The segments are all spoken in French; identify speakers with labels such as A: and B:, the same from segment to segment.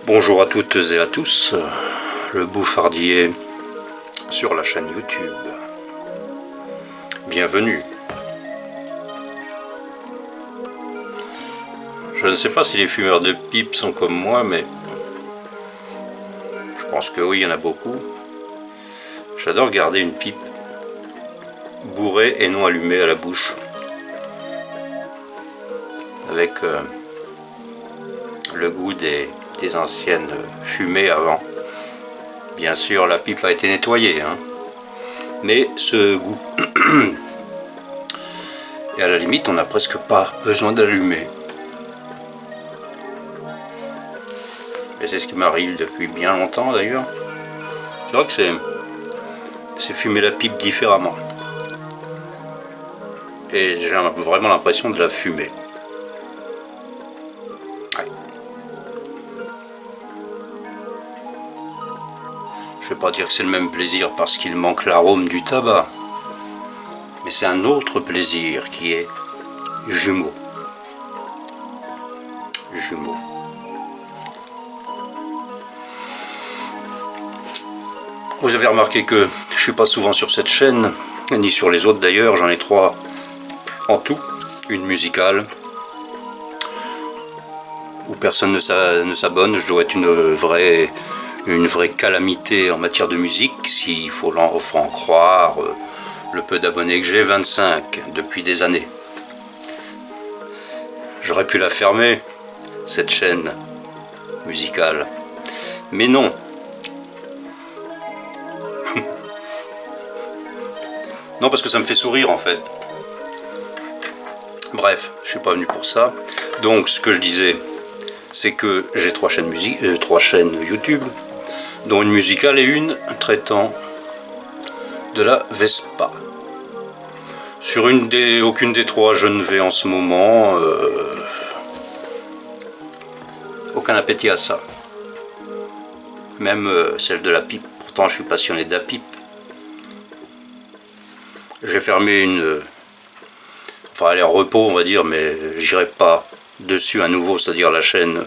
A: Bonjour à toutes et à tous, le Bouffardier sur la chaîne YouTube. Bienvenue. Je ne sais pas si les fumeurs de pipe sont comme moi, mais je pense que oui, il y en a beaucoup. J'adore garder une pipe bourrée et non allumée à la bouche, avec le goût des anciennes fumées avant. Bien sûr, la pipe a été nettoyée, hein, mais ce goût. Et à la limite, on n'a presque pas besoin d'allumer. Et c'est ce qui m'arrive depuis bien longtemps d'ailleurs. C'est vrai que c'est fumer la pipe différemment. Et j'ai vraiment l'impression de la fumer. Ouais. Je ne vais pas dire que c'est le même plaisir parce qu'il manque l'arôme du tabac. Mais c'est un autre plaisir qui est jumeau. Jumeau. Vous avez remarqué que je ne suis pas souvent sur cette chaîne, ni sur les autres d'ailleurs, j'en ai 3 en tout. Une musicale, où personne ne s'abonne, je dois être une vraie calamité en matière de musique, s'il faut en croire le peu d'abonnés que j'ai, 25 depuis des années. J'aurais pu la fermer, cette chaîne musicale, mais non. Non, parce que ça me fait sourire en fait. Bref, je suis pas venu pour ça. Donc ce que je disais, c'est que j'ai 3 chaînes YouTube, dont une musicale et une traitant de la Vespa. Sur aucune des 3, je ne vais en ce moment aucun appétit à ça. Même celle de la pipe. Pourtant, je suis passionné de la pipe. J'ai fermé enfin, elle est en repos, on va dire, mais j'irai pas dessus à nouveau, c'est-à-dire la chaîne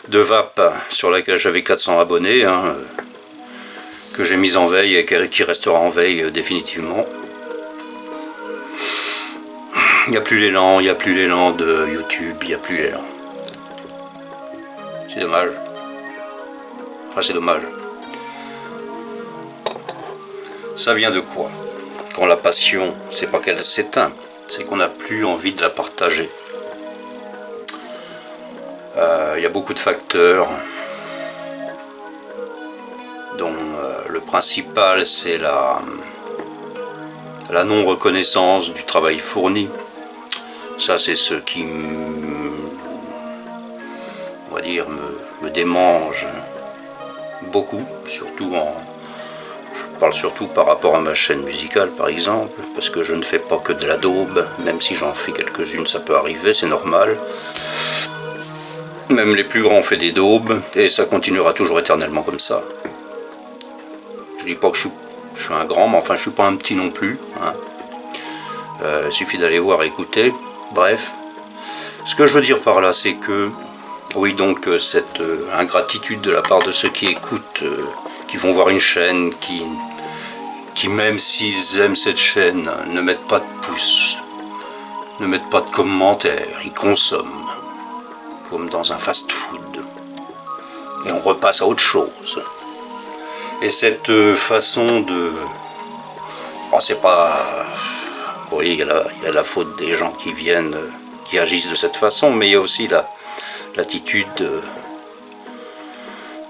A: de Vape sur laquelle j'avais 400 abonnés, hein, que j'ai mise en veille et qui restera en veille définitivement. Il n'y a plus l'élan, de YouTube, il n'y a plus l'élan. C'est dommage. Ah, c'est dommage. Ça vient de quoi? Quand la passion, c'est pas qu'elle s'éteint, c'est qu'on n'a plus envie de la partager. Il y a beaucoup de facteurs, dont le principal c'est la non-reconnaissance du travail fourni. Ça, c'est ce qui, on va dire, me démange beaucoup, surtout je parle surtout par rapport à ma chaîne musicale par exemple, parce que je ne fais pas que de la daube, même si j'en fais quelques-unes, ça peut arriver, c'est normal. Même les plus grands ont fait des daubes, et ça continuera toujours éternellement comme ça. Je dis pas que je suis un grand, mais enfin je suis pas un petit non plus, hein. Il suffit d'aller voir, écouter, bref. Ce que je veux dire par là, c'est que, oui, donc cette ingratitude de la part de ceux qui écoutent, qui vont voir une chaîne, qui même s'ils aiment cette chaîne, ne mettent pas de pouces, ne mettent pas de commentaires, ils consomment, comme dans un fast-food, et on repasse à autre chose. Et cette façon de... Oh, c'est pas... Oui, il y a la faute des gens qui viennent, qui agissent de cette façon, mais il y a aussi l'attitude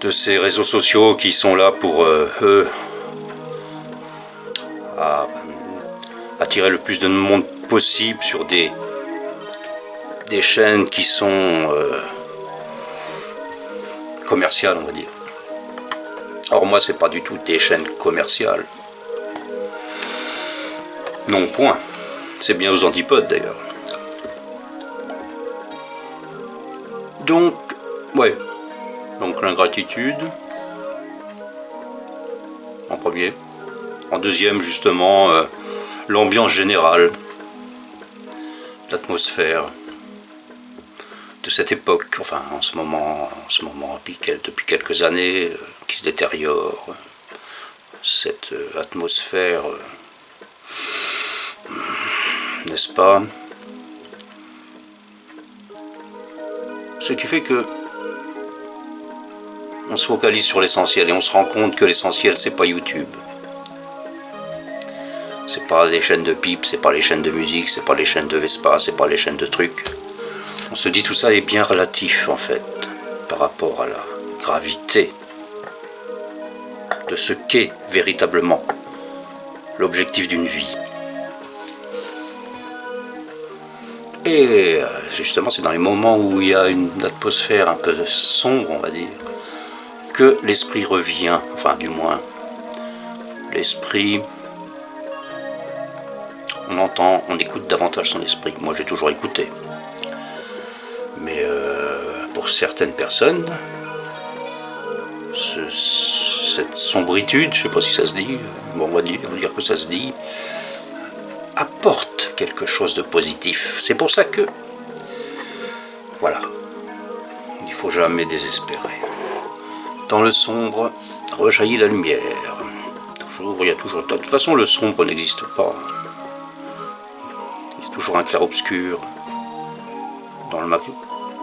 A: de ces réseaux sociaux qui sont là pour eux attirer le plus de monde possible sur des chaînes qui sont commerciales, on va dire. Or moi, c'est pas du tout des chaînes commerciales. Non, point. C'est bien aux antipodes d'ailleurs. Donc, ouais. Donc l'ingratitude, en premier. En deuxième, justement, l'ambiance générale, l'atmosphère. de cette époque, enfin en ce moment depuis quelques années, qui se détériore, cette atmosphère, n'est-ce pas? Ce qui fait que on se focalise sur l'essentiel et on se rend compte que l'essentiel c'est pas YouTube. C'est pas les chaînes de pipe, c'est pas les chaînes de musique, c'est pas les chaînes de Vespa, c'est pas les chaînes de trucs. On se dit tout ça est bien relatif en fait, par rapport à la gravité de ce qu'est véritablement l'objectif d'une vie. Et justement c'est dans les moments où il y a une atmosphère un peu sombre, on va dire, que l'esprit revient, enfin du moins l'esprit, on écoute davantage son esprit. Moi j'ai toujours écouté, mais pour certaines personnes, cette sombritude, je sais pas si ça se dit, bon, on va dire que ça se dit, apporte quelque chose de positif. C'est pour ça que, voilà, il faut jamais désespérer. Dans le sombre rejaillit la lumière. Toujours, il y a toujours. De toute façon, le sombre n'existe pas. Il y a toujours un clair-obscur.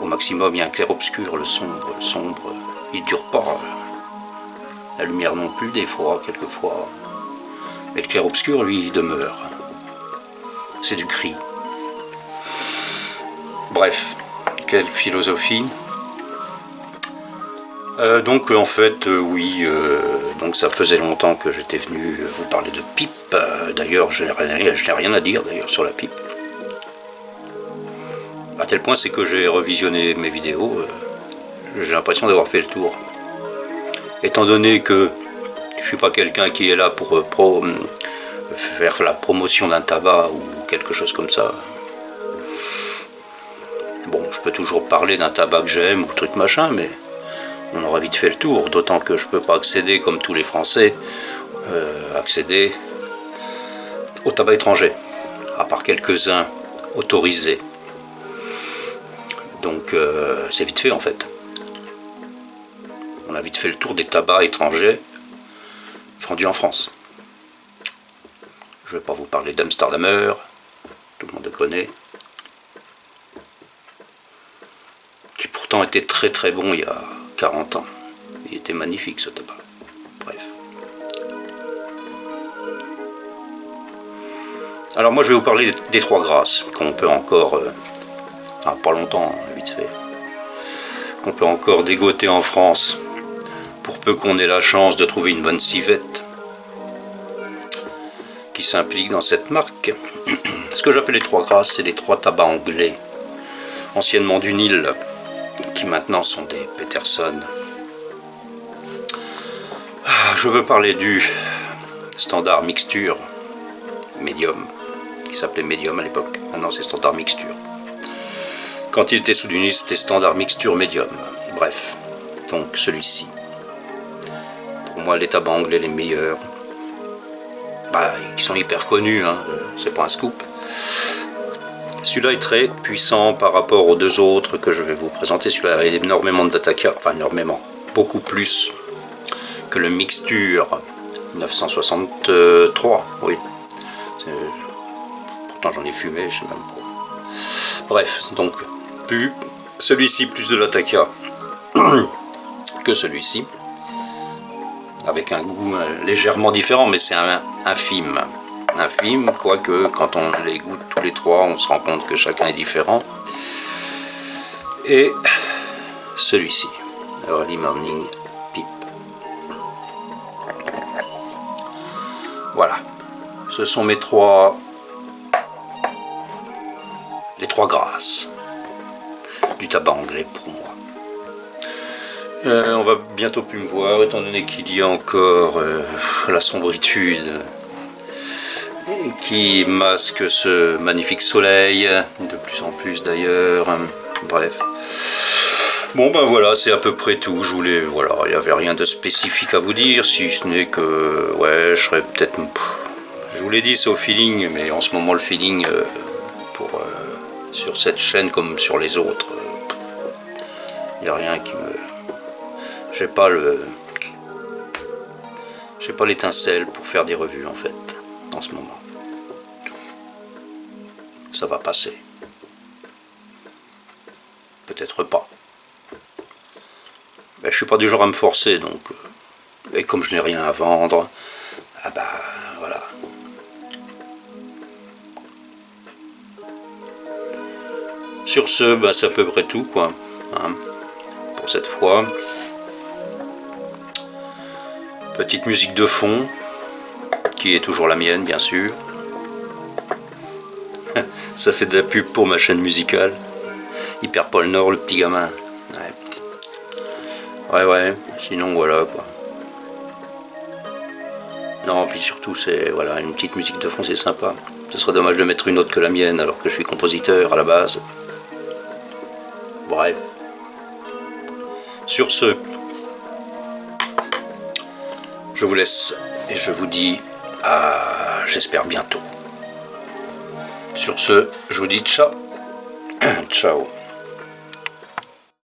A: Au maximum, il y a un clair-obscur. Le sombre, il dure pas. La lumière non plus, des fois, quelquefois. Mais le clair-obscur, lui, il demeure. C'est du gris. Bref, quelle philosophie. Donc en fait, oui, donc ça faisait longtemps que j'étais venu vous parler de pipe. D'ailleurs, je n'ai rien à dire d'ailleurs sur la pipe. À tel point, c'est que j'ai revisionné mes vidéos, j'ai l'impression d'avoir fait le tour. Étant donné que je suis pas quelqu'un qui est là pour faire la promotion d'un tabac ou quelque chose comme ça. Bon, je peux toujours parler d'un tabac que j'aime ou truc machin, mais on aura vite fait le tour, d'autant que je peux pas accéder, comme tous les Français, accéder au tabac étranger, à part quelques-uns autorisés. Donc c'est vite fait en fait. On a vite fait le tour des tabacs étrangers vendus en France. Je vais pas vous parler d'Amsterdamer, tout le monde le connaît, qui pourtant était très très bon il y a 40 ans. Il était magnifique ce tabac. Bref. Alors moi je vais vous parler des Trois Grâces, qu'on peut encore, enfin pas longtemps, vite fait, qu'on peut encore dégoter en France, pour peu qu'on ait la chance de trouver une bonne civette qui s'implique dans cette marque. Ce que j'appelle les Trois Grâces, c'est les trois tabacs anglais, anciennement du Nil, qui maintenant sont des Peterson. Je veux parler du standard mixture médium, qui s'appelait médium à l'époque. Maintenant c'est standard mixture. Quand il était sous du Nil, c'était standard mixture médium. Bref, donc celui-ci. Pour moi, les tabacs anglais les meilleurs. Ils sont hyper connus, hein, c'est pas un scoop. Celui-là est très puissant par rapport aux deux autres que je vais vous présenter. Celui-là a énormément d'attaquants, enfin énormément, beaucoup plus que le Mixture 963, oui. Pourtant j'en ai fumé, je sais même pas. Bref, donc celui-ci plus de l'Ataka que celui-ci, avec un goût légèrement différent, mais c'est infime. Infime, quoique quand on les goûte tous les trois, on se rend compte que chacun est différent. Et celui-ci, Early Morning Pipe. Voilà, ce sont les trois grâces du tabac anglais pour moi. On va bientôt plus me voir, étant donné qu'il y a encore la sombritude qui masque ce magnifique soleil, de plus en plus d'ailleurs. Bref. Bon ben voilà, c'est à peu près tout. Je voulais, voilà, il n'y avait rien de spécifique à vous dire, si ce n'est que, ouais, je serais peut-être, je vous l'ai dit, c'est au feeling, mais en ce moment le feeling sur cette chaîne comme sur les autres, n'y a rien qui me... J'ai pas l'étincelle pour faire des revues en fait, en ce moment. Ça va passer. Peut-être pas. Ben, je suis pas du genre à me forcer, donc... Et comme je n'ai rien à vendre, ah bah voilà. Sur ce, bah, c'est à peu près tout, quoi, hein, pour cette fois. Petite musique de fond, qui est toujours la mienne, bien sûr. Ça fait de la pub pour ma chaîne musicale. Hyper Pôle Nord, le petit gamin. Ouais, sinon voilà, quoi. Non, puis surtout, c'est voilà, une petite musique de fond, c'est sympa. Ce serait dommage de mettre une autre que la mienne, alors que je suis compositeur à la base. Bref. Sur ce, je vous laisse et je vous dis à, j'espère, bientôt. Sur ce, je vous dis ciao. Ciao.